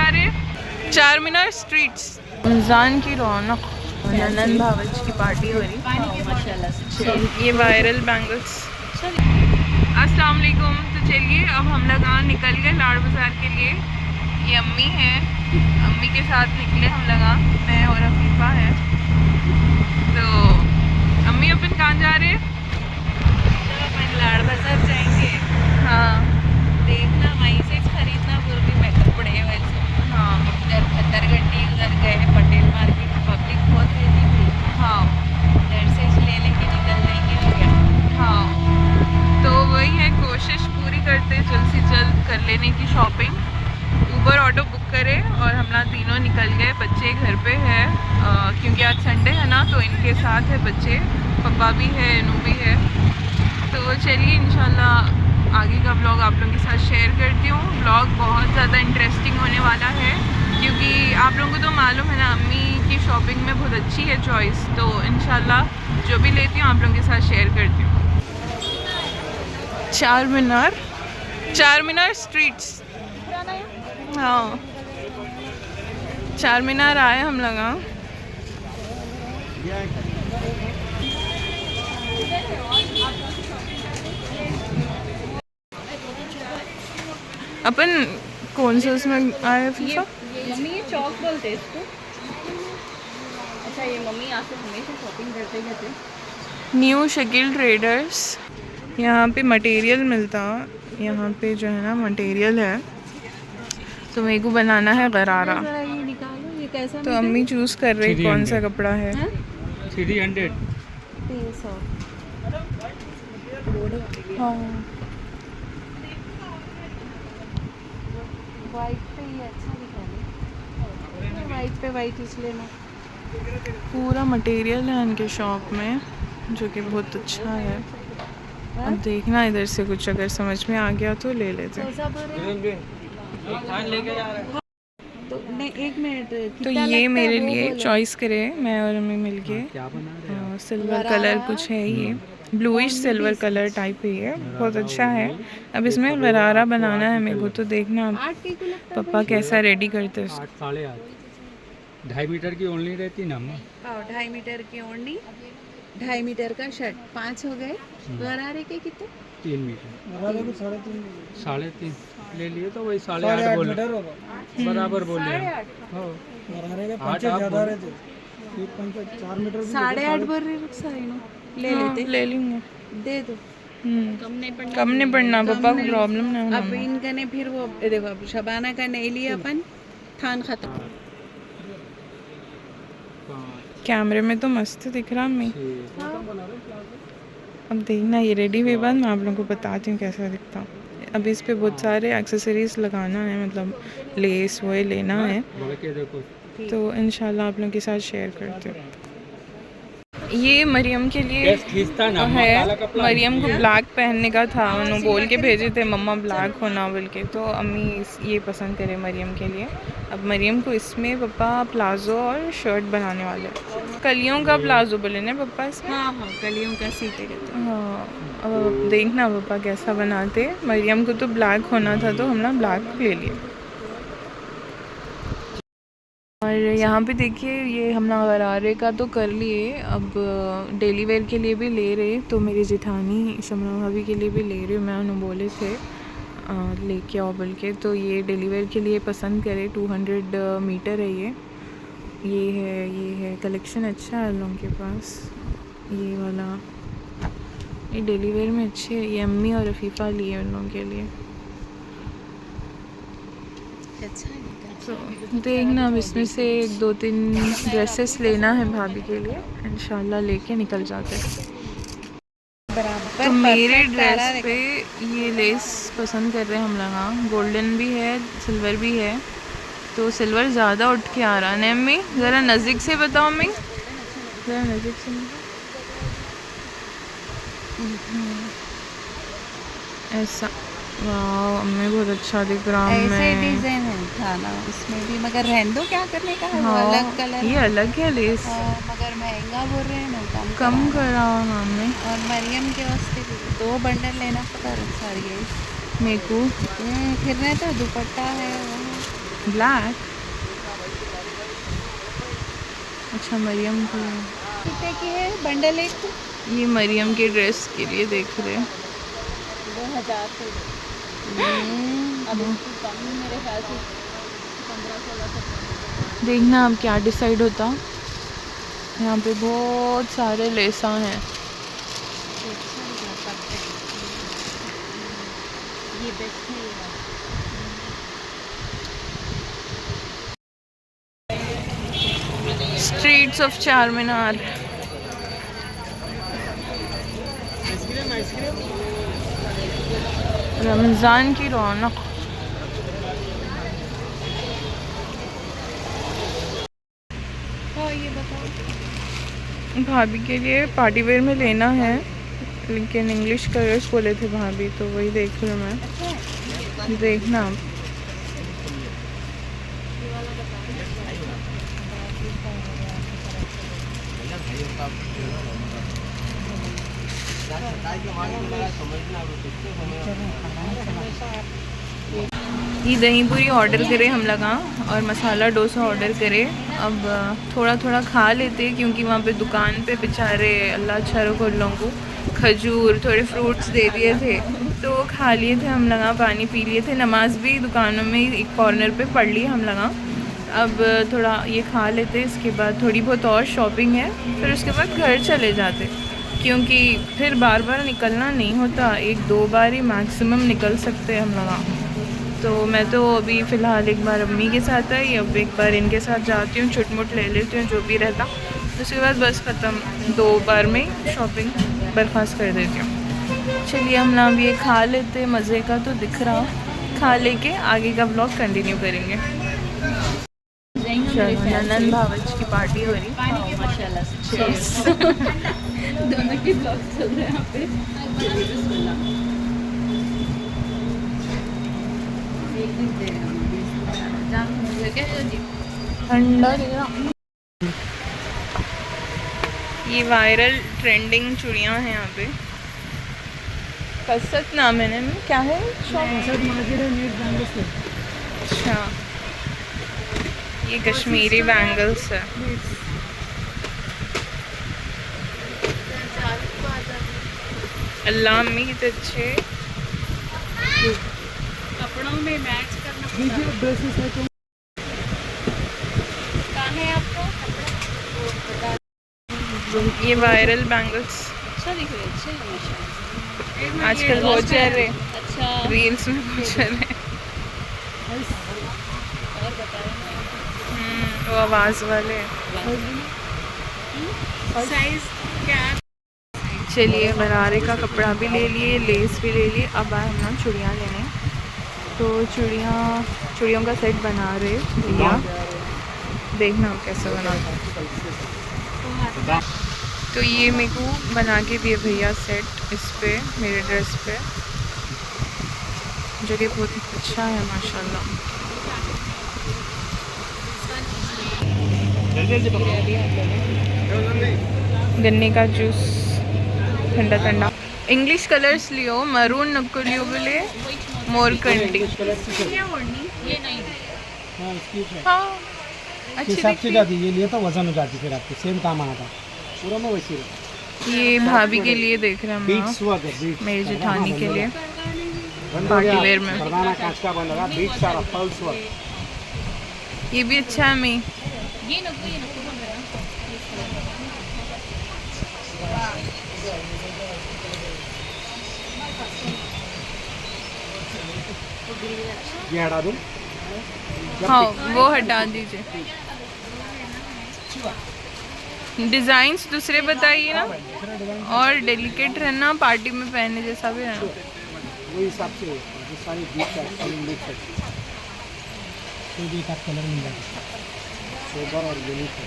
जा रहे हैं? चार मीनार स्ट्रीट्स। रमज़ान की रौनक, ननन भावच की पार्टी हो रही। ये वायरल बैंगल्स। अस्सलाम वालेकुम। तो चलिए अब हम लोग निकल गए लाड़ बाज़ार के लिए। ये अम्मी है, अम्मी के साथ निकले हम लोग, मैं और अफीफ़ा है। तो अम्मी अपन कहाँ जा रहे हैं? तो अपन लाड़ बाज़ार जाएंगे। हाँ देखना वहीं से खरीदना पूरी में कपड़े वैसे। हाँ उधर खतरगंडी उधर गए पटेल मार्केट, पब्लिक बहुत रहती थी। हाँ उधर से ले लेके निकल जाएंगे और क्या। हाँ। तो वही है, कोशिश पूरी करते जल्द से जल्द कर लेने की शॉपिंग। ऊबर ऑटो बुक करे और हम लोग तीनों निकल गए। बच्चे घर पे है क्योंकि आज संडे है ना, तो इनके साथ है बच्चे, पापा भी है, नू भी है। तो चलिए इंशाल्लाह आगे का व्लॉग आप लोगों के साथ शेयर करती हूँ। व्लॉग बहुत ज़्यादा इंटरेस्टिंग होने वाला है क्योंकि आप लोगों को तो मालूम है ना, अम्मी की शॉपिंग में बहुत अच्छी है चॉइस। तो इंशाल्लाह जो भी लेती हूँ आप लोगों के साथ शेयर करती हूँ। चार मीनार स्ट्रीट्स। हाँ, चार मीनार आए हम लोग। अपन कौन से उसमें आए फीफा? मम्मी ये चौक बोलते हैं इसको। अच्छा, ये मम्मी यहाँ से हमेशा शॉपिंग करते रहते। New Shakeel traders. यहाँ पे मटेरियल मिलता, यहाँ पे जो है ना मटेरियल है। तो मेरे को बनाना है गरारा। ये निकालो, ये कैसा तो अम्मी चूज़ कर रही कौन सा कपड़ा है। 300 हाँ, वाइट पे ये अच्छा दिखा रहा है। वाइट पे वाइट इसलिए ना। पूरा मटेरियल है इनके शॉप में जो कि बहुत अच्छा है। अब देखना इधर से कुछ अगर समझ में आ गया तो ले लेते हैं। तो नहीं, एक मिनट। तो ये मेरे लिए चॉइस करे, मैं और अम्मी मिलके। सिल्वर कलर कुछ है, ये ब्लूइश सिल्वर कलर टाइप है, ये बहुत अच्छा है। अब इसमें गरारा बनाना है मेरे को, तो देखना अब पापा कैसा रेडी करते हैं। 2.5 मीटर की ओढ़नी रहती ना अम्मा। 2.5 मीटर की ओढ़नी, 2.5 मीटर का शर्ट, 5 हो गए। गरारे के कितने? 3 मीटर। 3.5 ले लिए तो वही 8.5 बोले, बराबर बोले। 8.5 बोल रहे ले लेते। ले लेंगे, दे दो। कम नहीं पड़ना पापा को प्रॉब्लम नहीं होना। अब इनका ने फिर वो देखो, अब शबाना का नहीं लिया अपन, थान खत्म। कैमरे में तो मस्त दिख रहा मैं। अब देखना ये रेडी हुए बाद मैं आप लोगों को बताती हूँ कैसा दिखता। अब इस पे बहुत सारे एक्सेसरीज लगाना है, मतलब लेस वो लेना है, तो इंशाल्लाह आप लोगों के साथ शेयर करते हैं। ये मरियम के लिए है, मरियम को ब्लैक पहनने का था, उन्होंने बोल के भेजे थे मम्मा ब्लैक होना बोल के, तो अम्मी ये पसंद करे मरियम के लिए। अब मरियम को इसमें पापा प्लाज़ो और शर्ट बनाने वाले, कलियों का प्लाज़ो बोले ना पापा इसमें। हाँ हाँ, कलियों का सीते रहते। हाँ, अब देखना पापा कैसा बनाते। मरियम को तो ब्लैक होना था तो हम ना ब्लैक ले लिए। और यहाँ पे देखिए ये हम ना गरारे का तो कर लिए, अब डेली वेयर के लिए भी ले रहे। तो मेरी जेठानी शमना भाभी के लिए भी ले रही हूँ मैं, उन्होंने बोले थे लेके आओ बोल के। तो ये डेली वेयर के लिए पसंद करे, 200 मीटर है ये है कलेक्शन अच्छा है लोगों के पास। ये वाला ये डेली वेयर में अच्छे है, ये अम्मी और रफ़ीफ़ा लिए उन लोगों के लिए। अच्छा है। तो देखना अब इसमें से 1-2-3 ड्रेसेस लेना है भाभी के लिए, इंशाल्लाह लेके निकल जाते हैं। तो मेरे ड्रेस पे ये लेस पसंद कर रहे हैं हम लोग, गोल्डन भी है सिल्वर भी है। तो सिल्वर ज़्यादा उठ के आ रहा है अम्मी, ज़रा नज़दीक से बताओ अम्मी, ज़रा नज़दीक से। ऐसा वाह अम्मी बहुत अच्छा दिख रहा है। ऐसे डिजाइन है था ना इसमें भी, मगर रहने दो, क्या करने का है। वो हाँ, अलग कलर ये अलग है लेस, मगर महंगा बोल रहे हैं ना, कम करा हमने। और मरियम के वास्ते भी 2 बंडल लेना पड़ा साड़ी है मेरे को। फिर नहीं तो दुपट्टा है ब्लैक। अच्छा मरियम को, कितने की है बंडल एक? ये मरियम के ड्रेस के लिए देख रहे हैं। 2000 से अब इसकी कम मेरे ख्याल से 15-16 तक। देखना अब क्या डिसाइड होता। यहाँ पे बहुत सारे लेसा हैं। ये बेस्ट है। स्ट्रीट्स ऑफ चार मीनार। रमज़ान की रौनक। हाँ ये बताओ। भाभी के लिए पार्टी वेयर में लेना है, लेकिन इंग्लिश कलर्स बोले थे भाभी, तो वही देख रही हूँ मैं। देखना आप। ये दही पूरी ऑर्डर करे हम लगा और मसाला डोसा ऑर्डर करे। अब थोड़ा थोड़ा खा लेते, क्योंकि वहाँ पे दुकान पे बेचारे अल्लाह अच्छा रखो उन लोगों को खजूर थोड़े फ्रूट्स दे दिए थे, तो वो खा लिए थे हम लगा, पानी पी लिए थे, नमाज भी दुकानों में एक कॉर्नर पे पढ़ ली हम लगा। अब थोड़ा ये खा लेते, इसके बाद थोड़ी बहुत और शॉपिंग है, फिर उसके बाद घर चले जाते, क्योंकि फिर बार बार निकलना नहीं होता, 1-2 बार ही मैक्सिमम निकल सकते हैं हम लगा। तो मैं तो अभी फ़िलहाल एक बार अम्मी के साथ आई, अब एक बार इनके साथ जाती हूँ, छुटमुट ले लेती हूँ जो भी रहता, उसके बाद बस ख़त्म, 2 बार में शॉपिंग बर्खास्त कर देती हूँ। चलिए हम ना ये खा लेते, मज़े का तो दिख रहा, खा लेके आगे का ब्लॉग कंटिन्यू करेंगे। चलो नंदन भावच की पार्टी हो रही। माशाल्लाह से दोनों के ब्लॉग चल रहे हैं यहाँ पे। ठंडा ये वायरल ट्रेंडिंग चूड़ियाँ हैं यहाँ पे। कसरत नाम है ना, क्या है अच्छा, ये कश्मीरी बैंगल्स है। अल्लाह अम्मी कितने अच्छे कपड़ों में मैच करना कहाँ है आपको? ये वायरल बैंगल्स अच्छा दिख रहे, अच्छे हैं माशाल्लाह। आजकल बहुत चल रहे, अच्छा रील्स में बहुत चल रहे। और बता रहे वो आवाज़ वाले। साइज क्या? चलिए गरारे का कपड़ा भी ले लिए, लेस भी ले लिए, अब आए हम ना चूड़ियाँ लेने। तो चूड़ियों का सेट बना रहे भैया, देखना आप कैसे बनाते। तो ये मेरे को बना के दिए भैया सेट, इस पे मेरे ड्रेस पे, जो कि बहुत अच्छा है माशाल्लाह। गन्ने का जूस ठंडा ठंडा। इंग्लिश कलर्स लियो, मरून नको लियो बोले, मोर कंटी। ये नहीं हाँ अच्छी दिखती है। ये लिए तो वजन हो जाती, फिर आपको सेम काम आना था पूरा में वैसी। ये भाभी के लिए देख रहे हैं हम, मेरी जेठानी के लिए पार्टी वेयर में। कांच का बंद होगा, बीच सारा पल्स वर्क। ये भी अच्छा है मी। ये नको बोल रहे हैं। ये हटा दूँ? हाँ वो हटा दीजिए। डिज़ाइंस दूसरे बताइए ना, और डेलिकेट रहना, पार्टी में पहनने जैसा भी रहना। वही हिसाब से जो सारी बीच है, कोई भी एक आध कलर मिल जाएगा, सोबर और यूनिक है।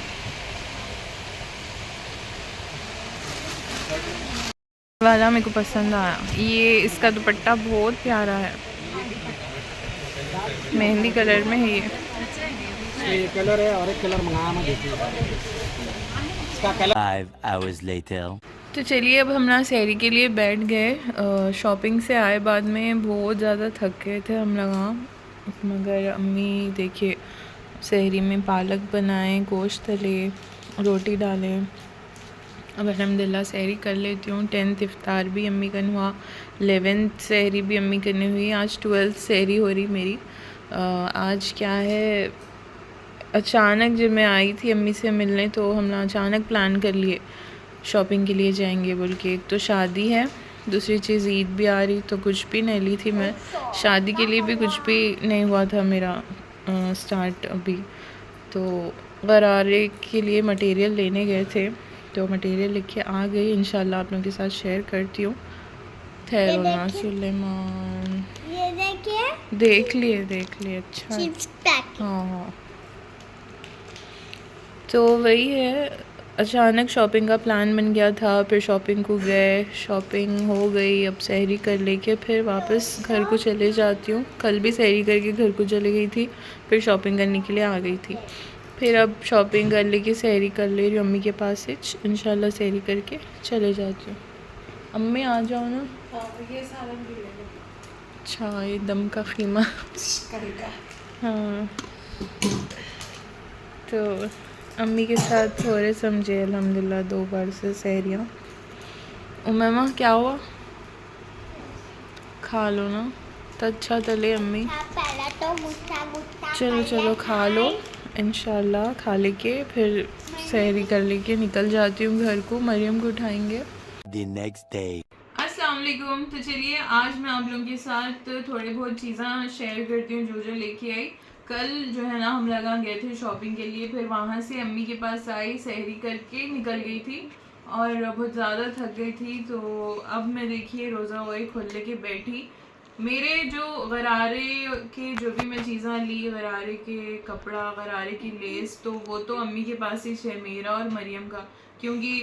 वाला मेरे को पसंद आया, ये इसका दुपट्टा बहुत प्यारा है, मेहंदी कलर में है ये कलर है, और एक कलर मंगाया मैं, देखिए इसका कलर। 5 hours later. तो चलिए अब हम ना सहरी के लिए बैठ गए। शॉपिंग से आए बाद में बहुत ज़्यादा थक गए थे हम लोग, मगर अम्मी देखिए सहरी में पालक बनाए, गोश्त तले, रोटी डालें। अब अल्हम्दुलिल्लाह सहरी कर लेती हूँ। 10th इफ्तार भी अम्मी का हुआ, 11th सहरी भी अम्मी करनी हुई, आज 12th सहरी हो रही मेरी। आज क्या है, अचानक जब मैं आई थी अम्मी से मिलने तो हमने अचानक प्लान कर लिए शॉपिंग के लिए जाएंगे बोल के। एक तो शादी है, दूसरी चीज़ ईद भी आ रही, तो कुछ भी नहीं ली थी मैं। शादी के लिए भी कुछ भी नहीं हुआ था मेरा स्टार्ट अभी। तो गरारे के लिए मटेरियल लेने गए थे, तो मटेरियल लेके आ गई। इंशाल्लाह आप लोगों के साथ शेयर करती हूँ। ठहरो ना सुलेमान, ये देखिए, देख लिए अच्छा है। Chips packet. हाँ, तो वही है, अचानक शॉपिंग का प्लान बन गया था, फिर शॉपिंग को गए, शॉपिंग हो गई। अब सहरी कर लेके फिर वापस घर को चले जाती हूँ। कल भी सहरी करके घर को चली गई थी, फिर शॉपिंग करने के लिए आ गई थी। फिर अब शॉपिंग कर लेके सहरी कर ले रही हूँ अम्मी के पास से। इंशाल्लाह सहरी करके चले जाती हूँ। अम्मी आ जाओ ना। ये सालन भी ले लो। अच्छा, ये दम का खीमा। कल का। हाँ, तो अम्मी के साथ थोड़े समझे अल्हम्दुलिल्लाह 2 बार से सहरियाँ। उमैमा क्या हुआ, खा लो ना, तो अच्छा तले अम्मी। पहले तो गुस्सा चलो चलो खा लो, इंशाल्लाह खा लेके फिर सहरी कर लेके निकल जाती हूँ घर को। मरियम को उठाएंगे। The next day. अस्सलाम वालेकुम। तो चलिए आज मैं आप लोगों के साथ थोड़ी बहुत चीज़ें शेयर करती हूँ जो लेके आई। कल जो है ना हम लगा गए थे शॉपिंग के लिए, फिर वहाँ से अम्मी के पास आई, सहरी करके निकल गई थी और बहुत ज़्यादा थक गई थी। तो अब मैं देखिए रोज़ा वही खोल के बैठी। मेरे जो गरारे के जो भी मैं चीज़ें ली, गरारे के कपड़ा, गरारे की लेस, तो वो तो अम्मी के पास ही है, मेरा और मरियम का। क्योंकि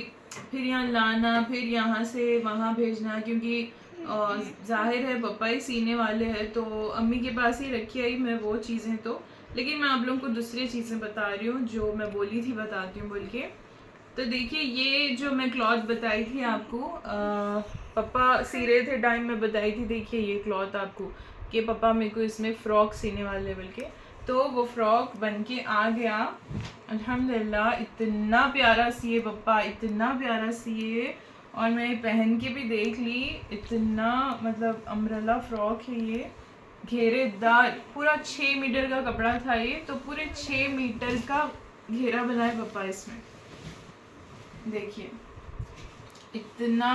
फिर यहाँ लाना, फिर यहाँ से वहाँ भेजना, क्योंकि जाहिर है पापा ही सीने वाले हैं, तो अम्मी के पास ही रखी आई मैं वो चीज़ें। तो लेकिन मैं आप लोगों को दूसरी चीज़ें बता रही हूँ जो मैं बोली थी बताती हूँ बोल के। तो देखिए ये जो मैं क्लॉथ बताई थी आपको, पापा सी रहे थे टाइम में बताई थी, देखिए ये क्लॉथ आपको कि पापा मेरे को इसमें फ़्रॉक सीने वाले बोल के। तो वो फ्रॉक बन के आ गया अल्हम्दुलिल्लाह। इतना प्यारा सिए पापा, इतना प्यारा सिए, और मैं पहन के भी देख ली, इतना मतलब अम्ब्रेला फ्रॉक है ये, घेरेदार, पूरा 6 मीटर का कपड़ा था ये, तो पूरे 6 मीटर का घेरा बनाए पापा इसमें। देखिए इतना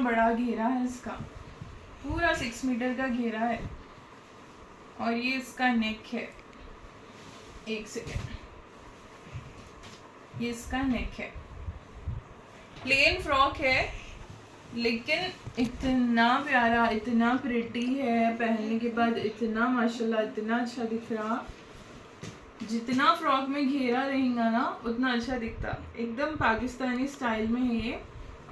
बड़ा घेरा है इसका, पूरा 6 मीटर का घेरा है। और ये इसका नेक है, एक सेकेंड, ये इसका नेक है। प्लेन फ्रॉक है लेकिन इतना प्यारा, इतना प्रिटी है, पहनने के बाद इतना माशाल्लाह, इतना अच्छा दिख रहा। जितना फ्रॉक में घेरा रहेगा ना उतना अच्छा दिखता, एकदम पाकिस्तानी स्टाइल में है ये।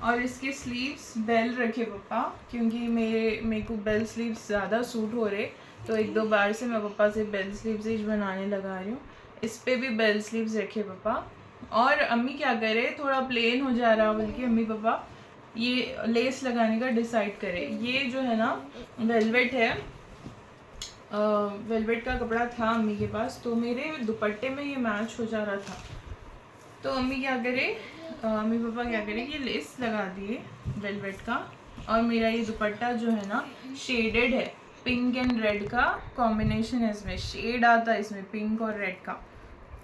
और इसके स्लीव्स बेल रखे पापा, क्योंकि मेरे को बेल स्लीव्स ज़्यादा सूट हो रहे, तो 1-2 बार से मैं पापा से बेल स्लीव्स ही बनाने लगा रही हूँ। इस पे भी बेल स्लीव्स रखे पापा। और अम्मी क्या करे, थोड़ा प्लेन हो जा रहा बल्कि अम्मी पापा ये लेस लगाने का डिसाइड करे। ये जो है ना वेलवेट है, वेलवेट का कपड़ा था अम्मी के पास, तो मेरे दुपट्टे में ये मैच हो जा रहा था। तो अम्मी क्या करे, अम्मी पापा क्या करे, ये लेस लगा दिए वेलवेट का। और मेरा ये दुपट्टा जो है ना शेडेड है, पिंक एंड रेड का कॉम्बिनेशन है, इसमें शेड आता है इसमें पिंक और रेड का।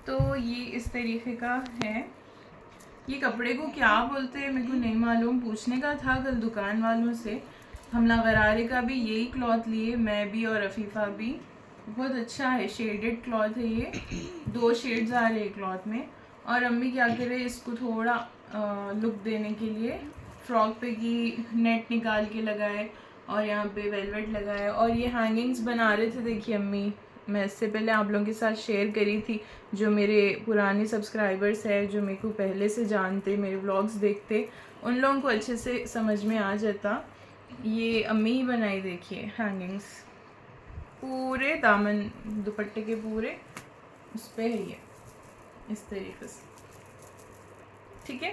तो ये इस तरीके का है। ये कपड़े को क्या बोलते हैं मेरे को नहीं मालूम, पूछने का था कल दुकान वालों से। हम गरारे का भी यही क्लॉथ लिए, मैं भी और अफीफ़ा भी। बहुत अच्छा है, शेडेड क्लॉथ है ये, 2 शेड्स आ रहे हैं क्लॉथ में। और अम्मी क्या करे, इसको थोड़ा लुक देने के लिए फ्रॉक पे की नेट निकाल के लगाए और यहाँ पे वेलवेट लगाए। और ये हैंगिंग्स बना रहे थे, देखिए अम्मी, मैं इससे पहले आप लोगों के साथ शेयर करी थी। जो मेरे पुराने सब्सक्राइबर्स हैं, जो मेरे को पहले से जानते, मेरे व्लॉग्स देखते, उन लोगों को अच्छे से समझ में आ जाता। ये अम्मी ही बनाई, देखिए हैंगिंग्स पूरे दामन दुपट्टे के पूरे उस पर है ये, इस तरीके से, ठीक है।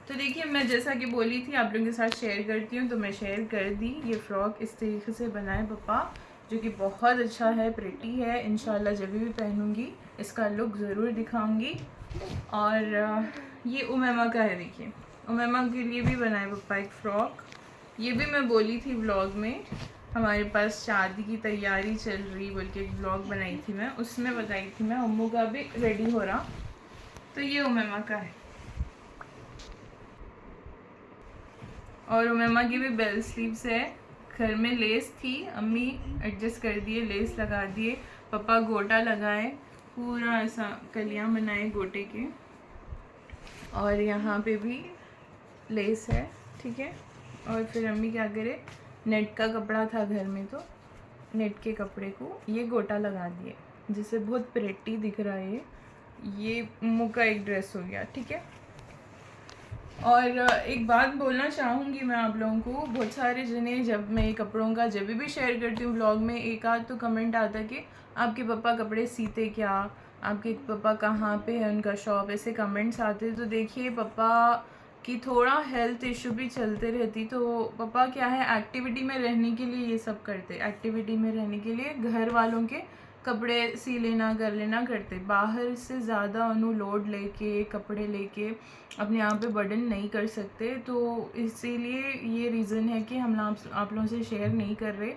तो देखिए मैं जैसा कि बोली थी आप लोगों के साथ शेयर करती हूँ, तो मैं शेयर कर दी। ये फ्रॉक इस तरीके से बनाए पापा, जो कि बहुत अच्छा है, प्रिटी है। इंशाल्लाह जब भी पहनूंगी इसका लुक ज़रूर दिखाऊंगी। और ये उमैमा का है, देखिए उमैमा के लिए भी बनाए पापा एक फ़्रॉक। ये भी मैं बोली थी व्लॉग में, हमारे पास शादी की तैयारी चल रही बोल के एक व्लॉग बनाई थी मैं, उसमें बताई थी मैं। अम्मू का भी रेडी हो रहा, तो ये उमैमा का है। और उमैमा की भी बेल स्लीव्स है। घर में लेस थी, अम्मी एडजस्ट कर दिए, लेस लगा दिए, पापा गोटा लगाए, पूरा ऐसा कलियां बनाए गोटे के। और यहाँ पे भी लेस है, ठीक है। और फिर अम्मी क्या करे, नेट का कपड़ा था घर में, तो नेट के कपड़े को ये गोटा लगा दिए, जिससे बहुत प्रेटी दिख रहा है। ये अम्मू का एक ड्रेस हो गया, ठीक है। और एक बात बोलना चाहूँगी मैं आप लोगों को, बहुत सारे जने जब मैं कपड़ों का जब भी शेयर करती हूँ ब्लॉग में, एक आध तो कमेंट आता कि आपके पापा कपड़े सीते क्या, आपके पापा कहाँ पे है उनका शॉप, ऐसे कमेंट्स आते। तो देखिए पापा की थोड़ा हेल्थ इशू भी चलते रहती, तो पापा क्या है एक्टिविटी में रहने के लिए ये सब करते, एक्टिविटी में रहने के लिए घर वालों के कपड़े सी लेना कर लेना करते, बाहर से ज़्यादा उन्होंने लोड लेके कपड़े लेके अपने आप पे बर्डन नहीं कर सकते। तो इसीलिए ये रीज़न है कि हम आप लोगों से शेयर नहीं कर रहे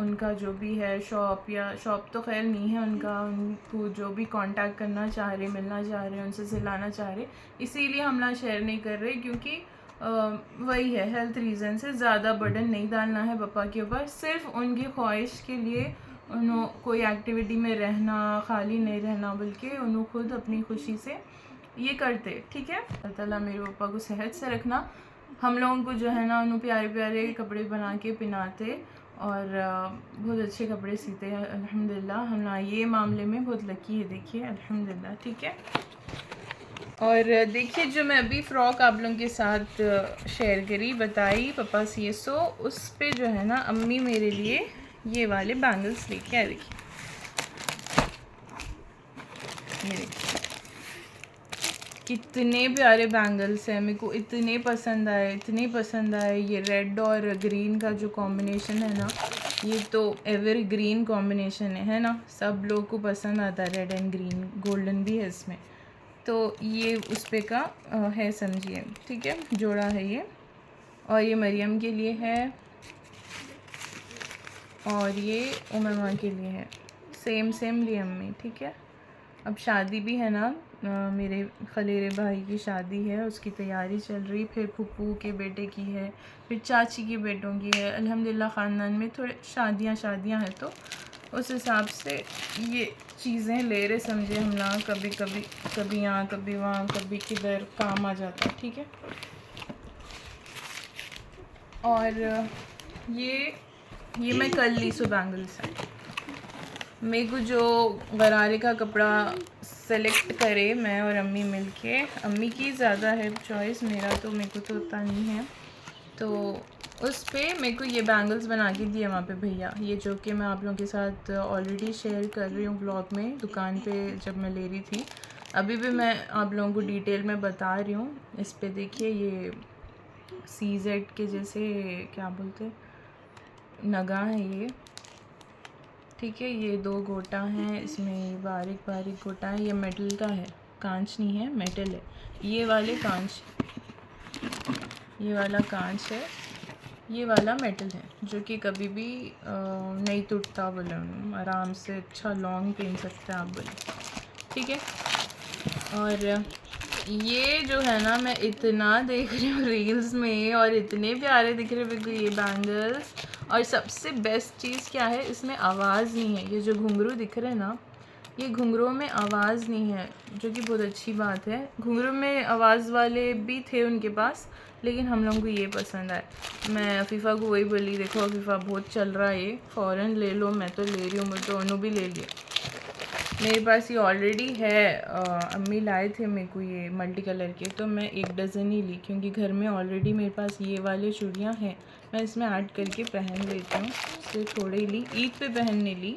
उनका जो भी है शॉप, या शॉप तो खैर नहीं है उनका, उनको जो भी कांटेक्ट करना चाह रहे, मिलना चाह रहे, उनसे सिलाना चाह रहे, इसीलिए हम ना शेयर नहीं कर रहे, क्योंकि वही है हेल्थ रीज़न से ज़्यादा बर्डन नहीं डालना है पापा के ऊपर। सिर्फ उनकी ख्वाहिश के लिए उन्होंने कोई एक्टिविटी में रहना, खाली नहीं रहना, बल्कि उन्होंने खुद अपनी खुशी से ये करते, ठीक है। अल्लाह ताला मेरे पापा को सेहत से रखना, हम लोगों को जो है ना उन्होंने प्यारे प्यारे कपड़े बना के पहनाते और बहुत अच्छे कपड़े सीते हैं अल्हम्दुलिल्लाह। हम ना ये मामले में बहुत लकी है, देखिए अल्हम्दुलिल्लाह, ठीक है। और देखिए जो मैं अभी फ़्रॉक आप लोगों के साथ शेयर करी, बताई पापा सी सो, उस पे जो है ना अम्मी मेरे लिए ये वाले बैंगल्स लेके आए, देखिए ये देखिए कितने प्यारे बैंगल्स हैं, मेरे को इतने पसंद आए, इतने पसंद आए। ये रेड और ग्रीन का जो कॉम्बिनेशन है ना, ये तो एवर ग्रीन कॉम्बिनेशन है ना, सब लोग को पसंद आता है, रेड एंड ग्रीन, गोल्डन भी है इसमें, तो ये उस पे का है, समझिए, ठीक है, जोड़ा है ये। और ये मरियम के लिए है और ये उमैमा के लिए है, सेम सेम लिए अम्मी, ठीक है। अब शादी भी है ना, मेरे खलेरे भाई की शादी है, उसकी तैयारी चल रही, फिर फूफू के बेटे की है, फिर चाची के बेटों की है। अल्हम्दुलिल्लाह ख़ानदान में थोड़े शादियां हैं, तो उस हिसाब से ये चीज़ें ले रहे, समझे हम ना, कभी यहाँ कभी वहाँ कभी किधर काम आ जाता है, ठीक है। और ये मैं कल ली सो बैंगल्स है। मेरे को जो गरारे का कपड़ा सेलेक्ट करे मैं और अम्मी मिलके, अम्मी की ज़्यादा है चॉइस, मेरा तो मेरे को तो उतना नहीं है, तो उस पे मेरे को ये बैंगल्स बना के दिए वहाँ पे भैया, ये जो कि मैं आप लोगों के साथ ऑलरेडी शेयर कर रही हूँ ब्लॉग में, दुकान पे जब मैं ले रही थी, अभी भी मैं आप लोगों को डिटेल में बता रही हूँ। इस पे देखिए ये CZ के जैसे क्या बोलते नगा है ये, ठीक है। ये 2 गोटा हैं, इसमें बारीक बारीक गोटा है, ये मेटल का है, कांच नहीं है, मेटल है, ये वाले कांच, ये वाला कांच है, ये वाला मेटल है, जो कि कभी भी नहीं टूटता, बोले आराम से अच्छा लॉन्ग पहन सकते हैं आप, बोले, ठीक है। और ये जो है ना, मैं इतना देख रही हूँ रील्स में और इतने प्यारे दिख रहे मेरे को ये बैंगल्स। और सबसे बेस्ट चीज़ क्या है, इसमें आवाज़ नहीं है, ये जो घुंघरू दिख रहे हैं ना, ये घुंघरूओं में आवाज़ नहीं है, जो कि बहुत अच्छी बात है। घुंघरू में आवाज़ वाले भी थे उनके पास, लेकिन हम लोगों को ये पसंद आए। मैं अफीफ़ा को वही बोली, देखो अफीफ़ा बहुत चल रहा है ये, फ़ौरन ले लो, मैं तो ले रही हूँ, मैं तो दोनों भी ले लिए, मेरे पास ये ऑलरेडी है, अम्मी लाए थे मेरे को ये मल्टी कलर के, तो मैं 1 डज़न ही ली, क्योंकि घर में ऑलरेडी मेरे पास ये वाले चूड़ियाँ हैं, मैं इसमें ऐड करके पहन लेती हूँ, इसलिए थोड़े ही ली, ईद पे पहनने ली,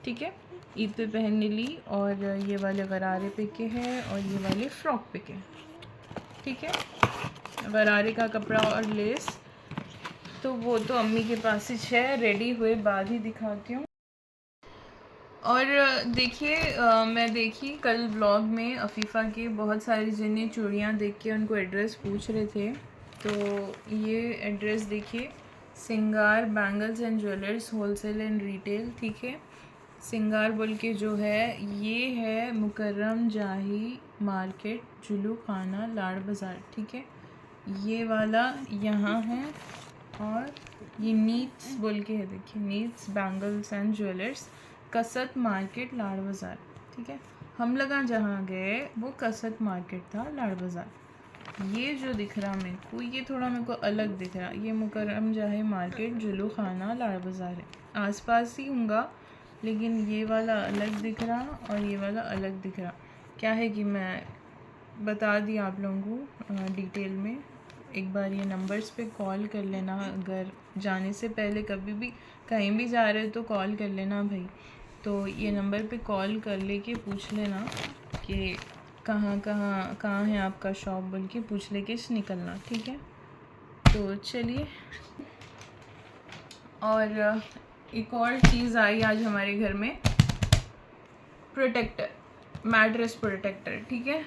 ठीक है, ईद पे पहनने ली। और ये वाले गरारे पे के हैं और ये वाले फ़्रॉक पे के, ठीक है, गरारे का कपड़ा और लेस। तो वो तो अम्मी के पास ही है, रेडी हुए बाद ही दिखाती हूँ। और देखिए मैं देखी कल ब्लॉग में अफीफ़ा के बहुत सारी जिन्हें चूड़ियाँ देख के उनको एड्रेस पूछ रहे थे, तो ये एड्रेस देखिए, सिंगार bangles and jewellers wholesale and retail, ठीक है। सिंगार बोल के जो है ये है मुकर्रम जाही मार्केट, जुलू खाना, लाड़ बाज़ार, ठीक है। ये वाला यहाँ है, और ये नीट्स बोल के है, देखिए नीट्स बैंगल्स एंड ज्वेलर्स, कसत मार्केट, लाड़ बाज़ार, ठीक है। हम लोग जहाँ गए वो कसत मार्केट था, लाड़ बाज़ार। ये जो दिख रहा मेरे को, ये थोड़ा मेरे को अलग दिख रहा, ये मुकर्रम जाही मार्केट, जुलू खाना, लाड़ बाज़ार है, आसपास ही होंगे, लेकिन ये वाला अलग दिख रहा और ये वाला अलग दिख रहा। क्या है कि मैं बता दी आप लोगों को डिटेल में, एक बार ये नंबर्स पे कॉल कर लेना, अगर जाने से पहले कभी भी कहीं भी जा रहे हो तो कॉल कर लेना भाई। तो ये नंबर पे कॉल कर लेके पूछ लेना कि कहाँ है आपका शॉप, बोल के पूछ लेके निकलना, ठीक है। तो चलिए, और एक और चीज़ आई आज हमारे घर में, प्रोटेक्टर, मैट्रेस प्रोटेक्टर, ठीक है।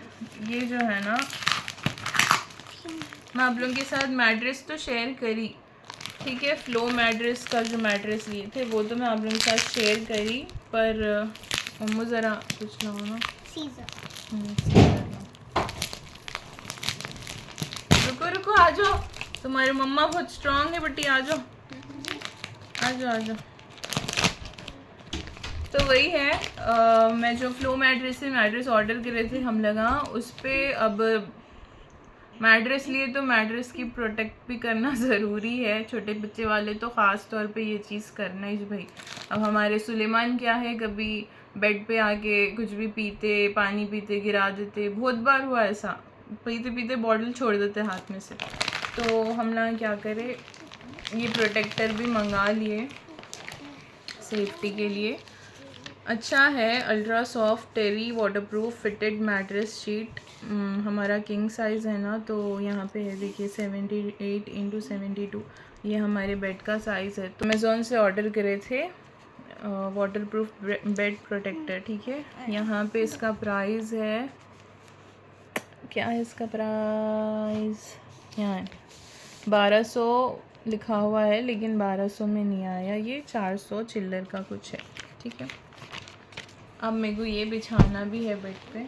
ये जो है ना, मैं आप लोगों के साथ मैट्रेस तो शेयर करी, ठीक है, फ्लो मैट्रेस का जो मैट्रेस लिए थे वो तो मैं आप लोगों के साथ शेयर करी, पर अम्मू ज़रा कुछ लाओ ना, सीज़र रुको रुको, आ जाओ, तुम्हारी मम्मा बहुत स्ट्रांग है बेटी, आ जाओ आ जाओ आ जाओ। तो वही है, मैं जो फ्लो मैट्रेस ऑर्डर करे थे हम लगा, उस पर अब मैट्रेस लिए तो मैट्रेस की प्रोटेक्ट भी करना ज़रूरी है, छोटे बच्चे वाले तो ख़ास तौर पे ये चीज़ करना ही भाई। अब हमारे सुलेमान क्या है, कभी बेड पे आके कुछ भी पीते, पानी पीते गिरा देते, बहुत बार हुआ ऐसा, पीते पीते बॉटल छोड़ देते हाथ में से। तो हम ना क्या करें, ये प्रोटेक्टर भी मंगा लिए सेफ्टी के लिए। अच्छा है, अल्ट्रा सॉफ्ट टेरी वाटरप्रूफ फिटेड मैट्रेस शीट, हमारा किंग साइज़ है ना, तो यहाँ पे है देखिए 78x72, ये हमारे बेड का साइज़ है। तो अमेज़ॉन से ऑर्डर करे थे वाटरप्रूफ बेड प्रोटेक्टर, ठीक है। यहाँ पे इसका प्राइस है, क्या है इसका प्राइस, यहाँ है 1200 लिखा हुआ है, लेकिन 1200 में नहीं आया, ये 400 चिल्लर का कुछ है, ठीक है। अब मेरे को ये बिछाना भी है बेड पे,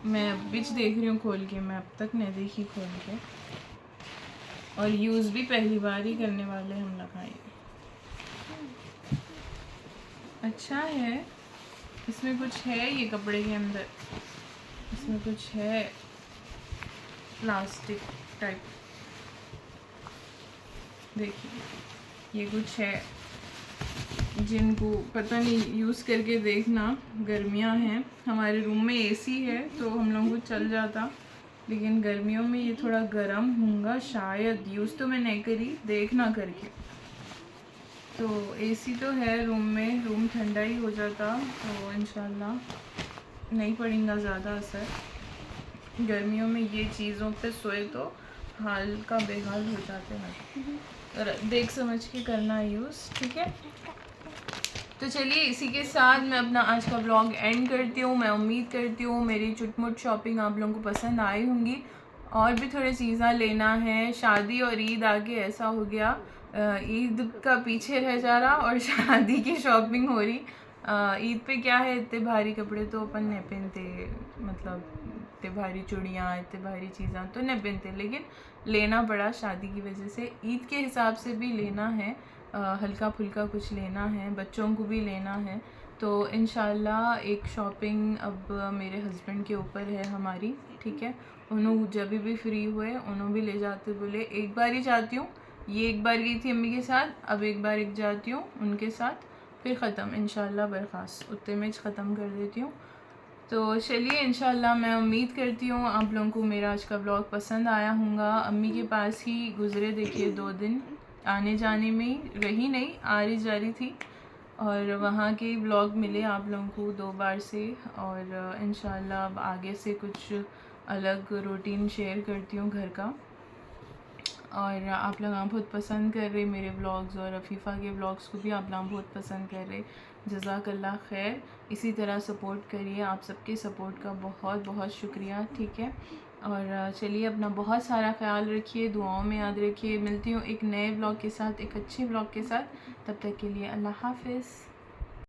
मैं बिछ देख रही हूँ खोल के, मैं अब तक नहीं देखी खोल के, और यूज़ भी पहली बार ही करने वाले हम लगाए। अच्छा है, इसमें कुछ है, ये कपड़े के अंदर इसमें कुछ है प्लास्टिक टाइप, देखिए ये कुछ है, जिनको पता नहीं यूज़ करके देखना। गर्मियां हैं, हमारे रूम में एसी है तो हम लोगों को चल जाता, लेकिन गर्मियों में ये थोड़ा गर्म होगा शायद, यूज़ तो मैं नहीं करी, देखना करके। तो एसी तो है रूम में, रूम ठंडा ही हो जाता, तो इंशाल्लाह नहीं पड़ेगा ज़्यादा असर। गर्मियों में ये चीज़ों पे सोए तो हाल का बेहाल हो जाते हैं, देख समझ के करना यूज़, ठीक है। तो चलिए, इसी के साथ मैं अपना आज का व्लॉग एंड करती हूँ। मैं उम्मीद करती हूँ मेरी चुटमुट शॉपिंग आप लोगों को पसंद आई होंगी, और भी थोड़ी चीज़ें लेना है, शादी और ईद आगे ऐसा हो गया, ईद का पीछे रह जा रहा और शादी की शॉपिंग हो रही। ईद पे क्या है, इतने भारी कपड़े तो अपन नहीं पहनते, मतलब इतने भारी चूड़ियाँ, इतने भारी चीज़ें तो नहीं पहनते, लेकिन लेना पड़ा शादी की वजह से। ईद के हिसाब से भी लेना है, हल्का फुल्का कुछ लेना है, बच्चों को भी लेना है। तो इंशाल्लाह एक शॉपिंग अब मेरे हस्बैंड के ऊपर है हमारी, ठीक है। उन्होंने जब भी फ्री हुए उन्होंने भी ले जाते, बोले एक बार ही जाती हूँ, ये एक बार गई थी अम्मी के साथ, अब एक बार एक जाती हूँ उनके साथ, फिर ख़त्म इंशाल्लाह, बर्खास्त उतने में ख़त्म कर देती हूँ। तो चलिए, इंशाल्लाह मैं उम्मीद करती हूँ आप लोगों को मेरा आज का ब्लॉग पसंद आया होगा। अम्मी के पास ही गुज़रे देखिए 2 दिन, आने जाने में ही रही, नहीं आ रही जा रही थी, और वहाँ के ब्लॉग मिले आप लोगों को 2 बार से। और इंशाल्लाह अब आगे से कुछ अलग रूटीन शेयर करती हूँ घर का। और आप लोग बहुत पसंद कर रहे मेरे व्लॉग्स, और अफीफ़ा के व्लॉग्स को भी आप लोग बहुत पसंद कर रहे। जज़ाकल्लाह खैर, इसी तरह सपोर्ट करिए। आप सबके सपोर्ट का बहुत बहुत शुक्रिया, ठीक है। और चलिए अपना बहुत सारा ख्याल रखिए, दुआओं में याद रखिए। मिलती हूँ एक नए व्लॉग के साथ, एक अच्छे व्लॉग के साथ। तब तक के लिए अल्लाह हाफ़िज़।